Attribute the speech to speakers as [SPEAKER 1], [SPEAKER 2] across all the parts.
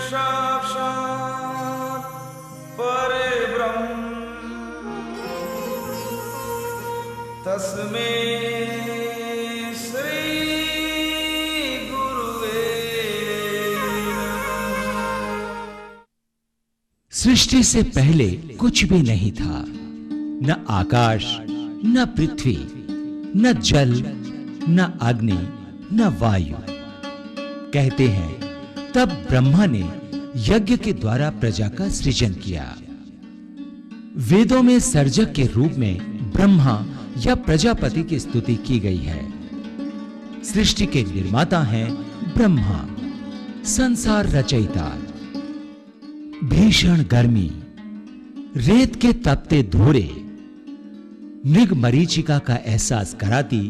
[SPEAKER 1] साक्षात् परब्रह्म तस्मै श्री गुरुवे नमः।
[SPEAKER 2] सृष्टि से पहले कुछ भी नहीं था, न आकाश, न पृथ्वी, न जल, न अग्नि, न वायु। कहते हैं तब ब्रह्मा ने यज्ञ के द्वारा प्रजा का सृजन किया। वेदों में सर्जक के रूप में ब्रह्मा या प्रजापति की स्तुति की गई है। सृष्टि के निर्माता हैं ब्रह्मा, संसार रचयिता। भीषण गर्मी, रेत के तपते धूरे, मृग मरीचिका का एहसास कराती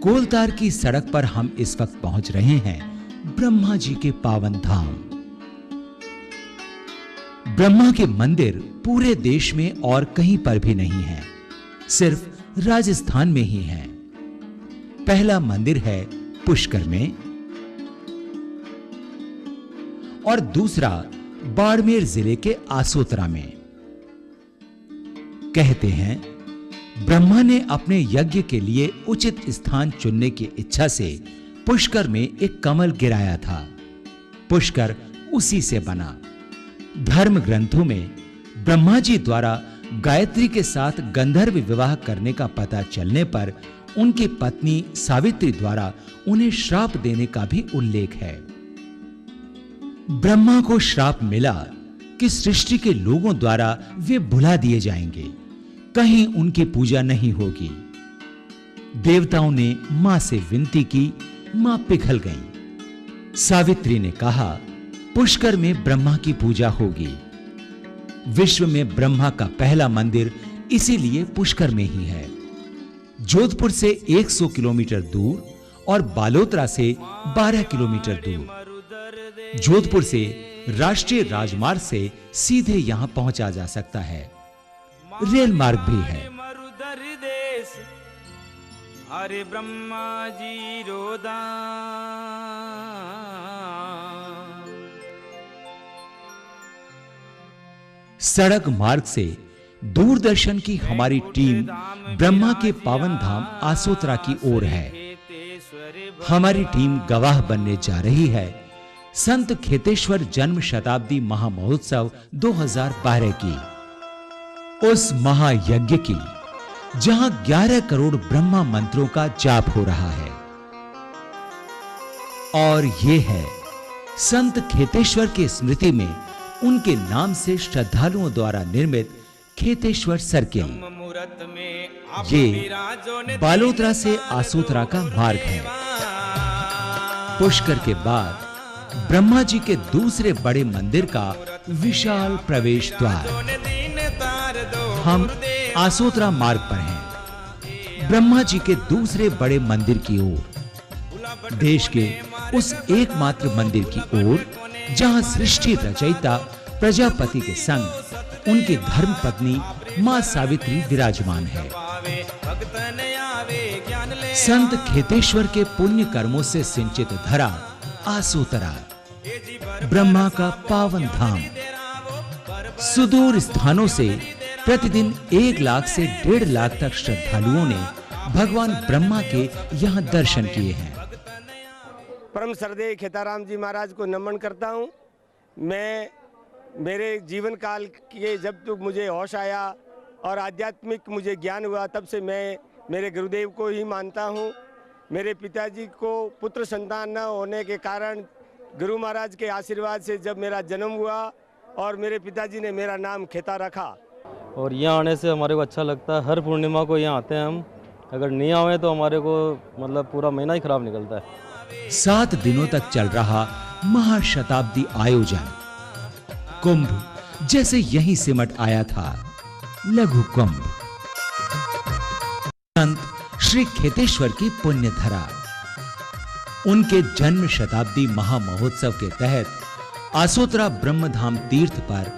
[SPEAKER 2] कोलतार की सड़क पर हम इस वक्त पहुंच रहे हैं ब्रह्मा जी के पावन धाम। ब्रह्मा के मंदिर पूरे देश में और कहीं पर भी नहीं है, सिर्फ राजस्थान में ही है। पहला मंदिर है पुष्कर में और दूसरा बाड़मेर जिले के आसोतरा में। कहते हैं ब्रह्मा ने अपने यज्ञ के लिए उचित स्थान चुनने की इच्छा से पुष्कर में एक कमल गिराया था। पुष्कर उसी से बना। धर्म ग्रंथों में ब्रह्मा जी द्वारा गायत्री के साथ गंधर्व विवाह करने का पता चलने पर उनकी पत्नी सावित्री द्वारा उन्हें श्राप देने का भी उल्लेख है। ब्रह्मा को श्राप मिला कि सृष्टि के लोगों द्वारा वे भुला दिए जाएंगे, कहीं उनकी पूजा नहीं होगी। देवताओं ने मां से विनती की, मां पिघल गईं। सावित्री ने कहा पुष्कर में ब्रह्मा की पूजा होगी। विश्व में ब्रह्मा का पहला मंदिर इसीलिए पुष्कर में ही है। जोधपुर से 100 किलोमीटर दूर और बालोतरा से 12 किलोमीटर दूर। जोधपुर से राष्ट्रीय राजमार्ग से सीधे यहां पहुंचा जा सकता है। रेल मार्ग भी है।
[SPEAKER 1] हरे ब्रह्मा जी रोदा
[SPEAKER 2] सड़क मार्ग से दूरदर्शन की हमारी टीम ब्रह्मा के पावन धाम आसोतरा की ओर है। हमारी टीम गवाह बनने जा रही है संत खेतेश्वर जन्म शताब्दी महामहोत्सव 2012 की, उस महायज्ञ की जहां 11 करोड़ ब्रह्मा मंत्रों का जाप हो रहा है। और ये है संत खेतेश्वर के स्मृति में उनके नाम से श्रद्धालुओं द्वारा निर्मित खेतेश्वर सर्किल। ये बालोतरा से आसोतरा का मार्ग है। पुष्कर के बाद ब्रह्मा जी के दूसरे बड़े मंदिर का विशाल प्रवेश द्वार। हम आसोतरा मार्ग पर हैं, ब्रह्मा जी के दूसरे बड़े मंदिर की ओर, देश के उस एकमात्र मंदिर की ओर जहां सृष्टि रचयिता प्रजापति के संग उनकी धर्म पत्नी मां सावित्री विराजमान है। संत खेतेश्वर के पुण्य कर्मों से सिंचित धरा आसोतरा, ब्रह्मा का पावन धाम। सुदूर स्थानों से प्रतिदिन 1 लाख से 1.5 लाख तक श्रद्धालुओं ने भगवान ब्रह्मा के यहाँ दर्शन किए हैं।
[SPEAKER 3] परम श्रद्धेय खेताराम जी महाराज को नमन करता हूँ। मैं मेरे जीवन काल के जब तक मुझे होश आया और आध्यात्मिक मुझे ज्ञान हुआ, तब से मैं मेरे गुरुदेव को ही मानता हूँ। मेरे पिताजी को पुत्र संतान न होने के कारण गुरु महाराज के आशीर्वाद से जब मेरा जन्म हुआ और मेरे पिताजी ने मेरा नाम खेता रखा।
[SPEAKER 4] और यहाँ आने से हमारे को अच्छा लगता है। हर पूर्णिमा को यहाँ आते हैं हम। अगर नहीं आए तो हमारे को मतलब पूरा महीना ही खराब निकलता है।
[SPEAKER 2] 7 दिनों तक चल रहा महाशताब्दी आयोजन, कुंभ जैसे यहीं सिमट आया था। लघु कुंभ संत श्री खेतेश्वर की पुण्य धरा। उनके जन्म शताब्दी महामहोत्सव के तहत आसोतरा ब्रह्मधाम तीर्थ पर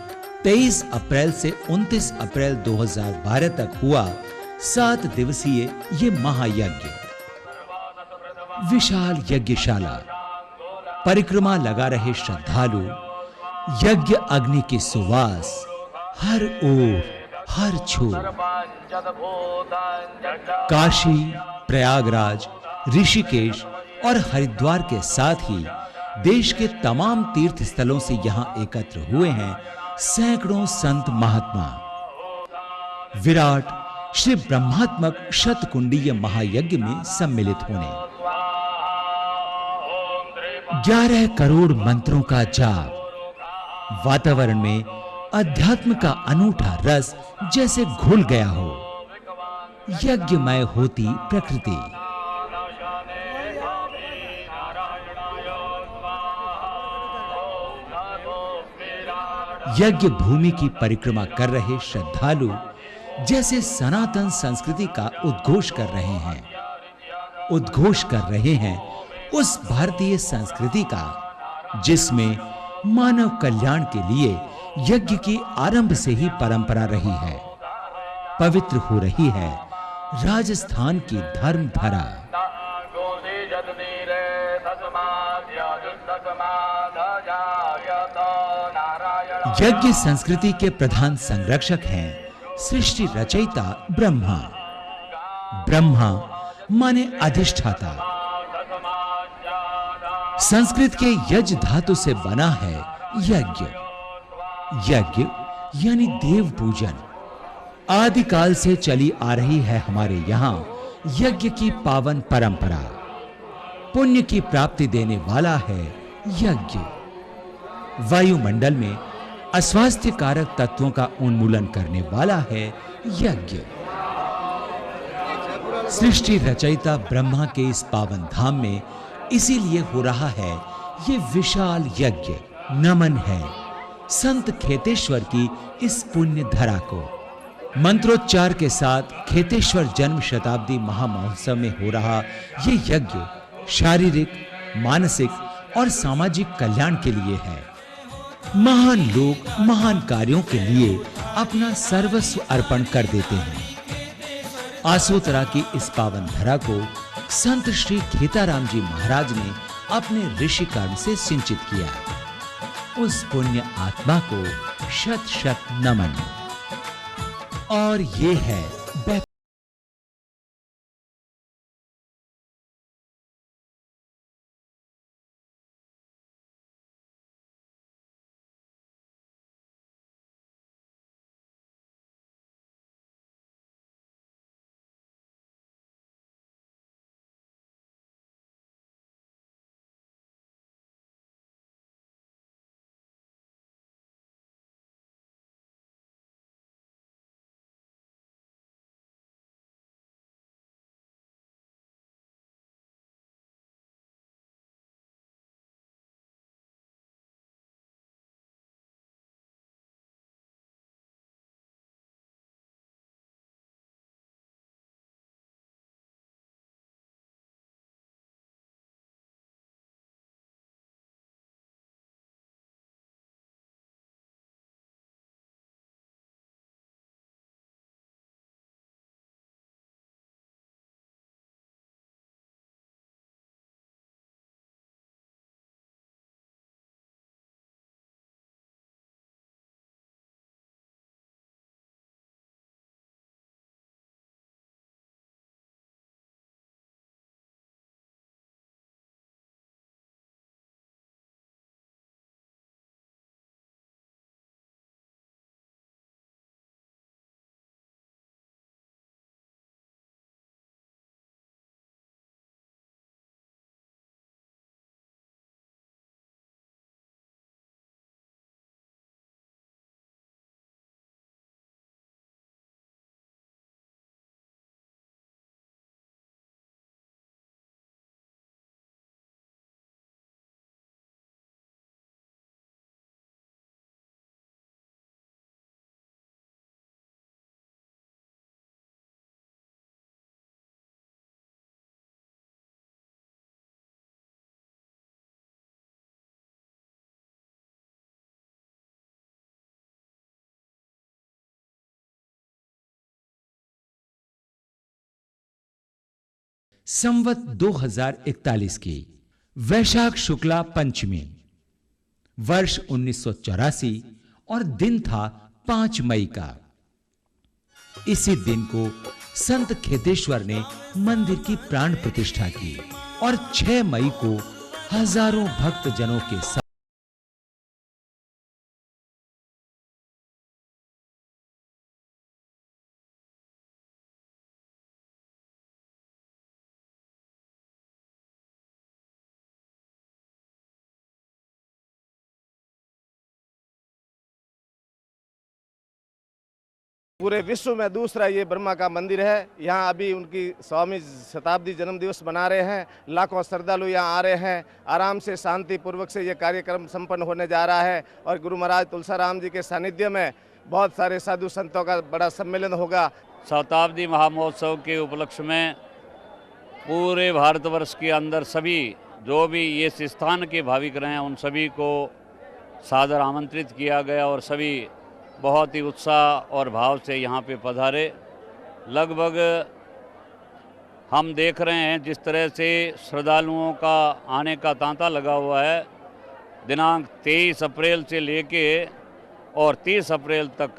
[SPEAKER 2] 23 अप्रैल से 29 अप्रैल 2012 तक हुआ 7 दिवसीय ये महायज्ञ। विशाल यज्ञशाला, परिक्रमा लगा रहे श्रद्धालु, यज्ञ अग्नि की सुवास हर ओर हर छोर। काशी, प्रयागराज, ऋषिकेश और हरिद्वार के साथ ही देश के तमाम तीर्थ स्थलों से यहां एकत्र हुए हैं सैकड़ों संत महात्मा। विराट श्री ब्रह्मात्मक शतकुंडीय महायज्ञ में सम्मिलित होने 11 करोड़ मंत्रों का जाप, वातावरण में अध्यात्म का अनूठा रस जैसे घुल गया हो। यज्ञमय होती प्रकृति। यज्ञ भूमि की परिक्रमा कर रहे श्रद्धालु जैसे सनातन संस्कृति का उद्घोष कर रहे हैं, उद्घोष कर रहे हैं उस भारतीय संस्कृति का जिसमें मानव कल्याण के लिए यज्ञ की आरंभ से ही परंपरा रही है। पवित्र हो रही है राजस्थान की धर्म धरा। यज्ञ संस्कृति के प्रधान संरक्षक हैं सृष्टि रचयिता ब्रह्मा। ब्रह्मा माने अधिष्ठाता। संस्कृत के यज धातु से बना है यज्ञ। यज्ञ यानी देव पूजन। आदिकाल से चली आ रही है हमारे यहां यज्ञ की पावन परंपरा। पुण्य की प्राप्ति देने वाला है यज्ञ। वायुमंडल में अस्वास्थ्य कारक तत्वों का उन्मूलन करने वाला है यज्ञ। सृष्टि रचयिता ब्रह्मा के इस पावन धाम में इसीलिए हो रहा है ये विशाल यज्ञ। नमन है संत खेतेश्वर की इस पुण्य धरा को। मंत्रोच्चार के साथ खेतेश्वर जन्म शताब्दी महामहोत्सव में हो रहा ये यज्ञ शारीरिक, मानसिक और सामाजिक कल्याण के लिए है। महान लोग महान कार्यों के लिए अपना सर्वस्व अर्पण कर देते हैं। आसोतरा की इस पावन धरा को संत श्री खेताराम जी महाराज ने अपने ऋषि कर्म से सिंचित किया। उस पुण्य आत्मा को शत शत नमन। और ये है संवत 2041 की वैशाख शुक्ला पंचमी। वर्ष 1984 और दिन था 5 मई का। इसी दिन को संत खेतेश्वर ने मंदिर की प्राण प्रतिष्ठा की और 6 मई को हजारों भक्त जनों के साथ
[SPEAKER 5] पूरे विश्व में दूसरा ये ब्रह्मा का मंदिर है। यहाँ अभी उनकी 100वीं शताब्दी जन्म दिवस मना रहे हैं। लाखों श्रद्धालु यहाँ आ रहे हैं। आराम से शांति पूर्वक से ये कार्यक्रम संपन्न होने जा रहा है और गुरु महाराज तुलसीराम जी के सानिध्य में बहुत सारे साधु संतों का बड़ा सम्मेलन होगा।
[SPEAKER 6] शताब्दी महामहोत्सव के उपलक्ष्य में पूरे भारतवर्ष के अंदर सभी जो भी इस स्थान के भाविक रहे हैं उन सभी को सादर आमंत्रित किया गया और सभी बहुत ही उत्साह और भाव से यहाँ पे पधारे। लगभग हम देख रहे हैं जिस तरह से श्रद्धालुओं का आने का तांता लगा हुआ है। दिनांक 23 अप्रैल से लेके और 30 अप्रैल तक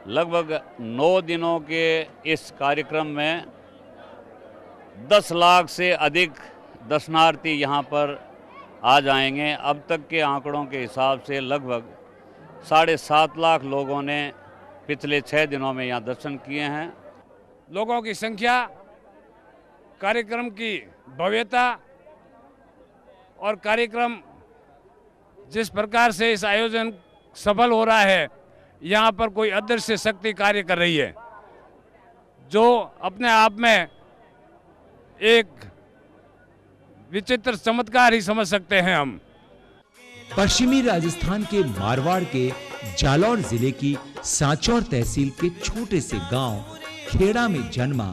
[SPEAKER 6] लगभग 9 दिनों के इस कार्यक्रम में 10 लाख से अधिक दर्शनार्थी यहाँ पर आ जाएंगे। अब तक के आंकड़ों के हिसाब से लगभग 7.5 लाख लोगों ने पिछले 6 दिनों में यहाँ दर्शन किए हैं।
[SPEAKER 7] लोगों की संख्या, कार्यक्रम की भव्यता और कार्यक्रम जिस प्रकार से इस आयोजन सफल हो रहा है, यहाँ पर कोई अदृश्य शक्ति कार्य कर रही है जो अपने आप में एक विचित्र चमत्कार ही समझ सकते हैं हम।
[SPEAKER 2] पश्चिमी राजस्थान के मारवाड़ के जालौर जिले की सांचौर तहसील के छोटे से गांव खेड़ा में जन्मा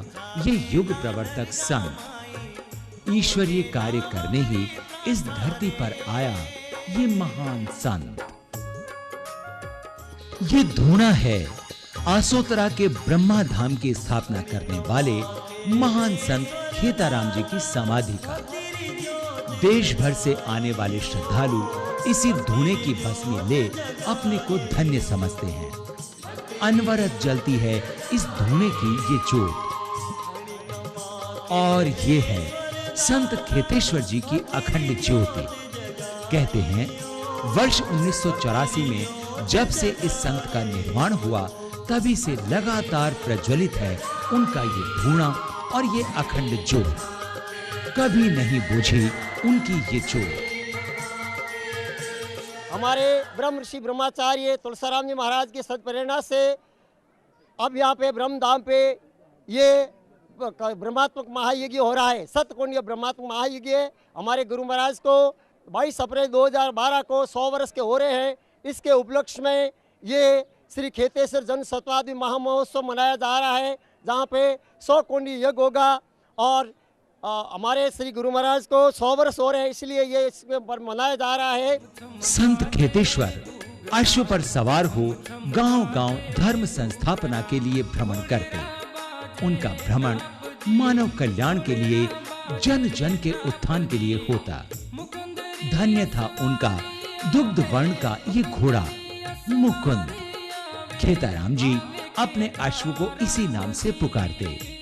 [SPEAKER 2] ये युग प्रवर्तक संत ईश्वरीय कार्य करने ही इस धरती पर आया ये महान संत। ये धूना है आसोतरा के ब्रह्मा धाम की स्थापना करने वाले महान संत खेताराम जी की समाधि का। देश भर से आने वाले श्रद्धालु इसी धूने की भस्मी ले अपने को धन्य समझते हैं। अनवरत जलती है इस धूने की ये ज्योत और ये है संत खेतेश्वर जी की अखंड ज्योति। कहते हैं वर्ष 1984 में जब से इस संत का निर्माण हुआ तभी से लगातार प्रज्वलित है उनका ये धूना और ये अखंड ज्योत। कभी नहीं बुझी उनकी ये ज्योत।
[SPEAKER 8] हमारे ब्रह्म ऋषि ब्रह्माचार्य तुलसीराम जी महाराज की सत्प्रेरणा से अब यहाँ पे ब्रह्मधाम पे ये ब्रह्मात्मक महायज्ञ हो रहा है। सतकुंड ब्रह्मात्मक महायज्ञ हमारे गुरु महाराज को 22 अप्रैल 2012 को 100 वर्ष के हो रहे हैं। इसके उपलक्ष्य में ये श्री खेतेश्वर जन शताब्दी महामहोत्सव मनाया जा रहा है, जहाँ पे 100 कुंडी यज्ञ होगा और हमारे श्री गुरु महाराज को 100 वर्ष हो रहे हैं, इसलिए ये इसमें मनाया जा रहा है।
[SPEAKER 2] संत खेतेश्वर अश्व पर सवार हो गांव-गांव धर्म संस्थापना के लिए भ्रमण करते। उनका भ्रमण मानव कल्याण के लिए, जन जन के उत्थान के लिए होता। धन्य था उनका दुग्ध वर्ण का ये घोड़ा मुकुंद। खेताराम जी अपने अश्व को इसी नाम से पुकारते।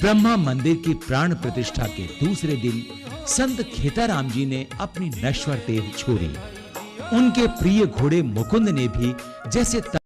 [SPEAKER 2] ब्रह्मा मंदिर की प्राण प्रतिष्ठा के दूसरे दिन संत खेताराम जी ने अपनी नश्वर देह छोड़ी। उनके प्रिय घोड़े मुकुंद ने भी जैसे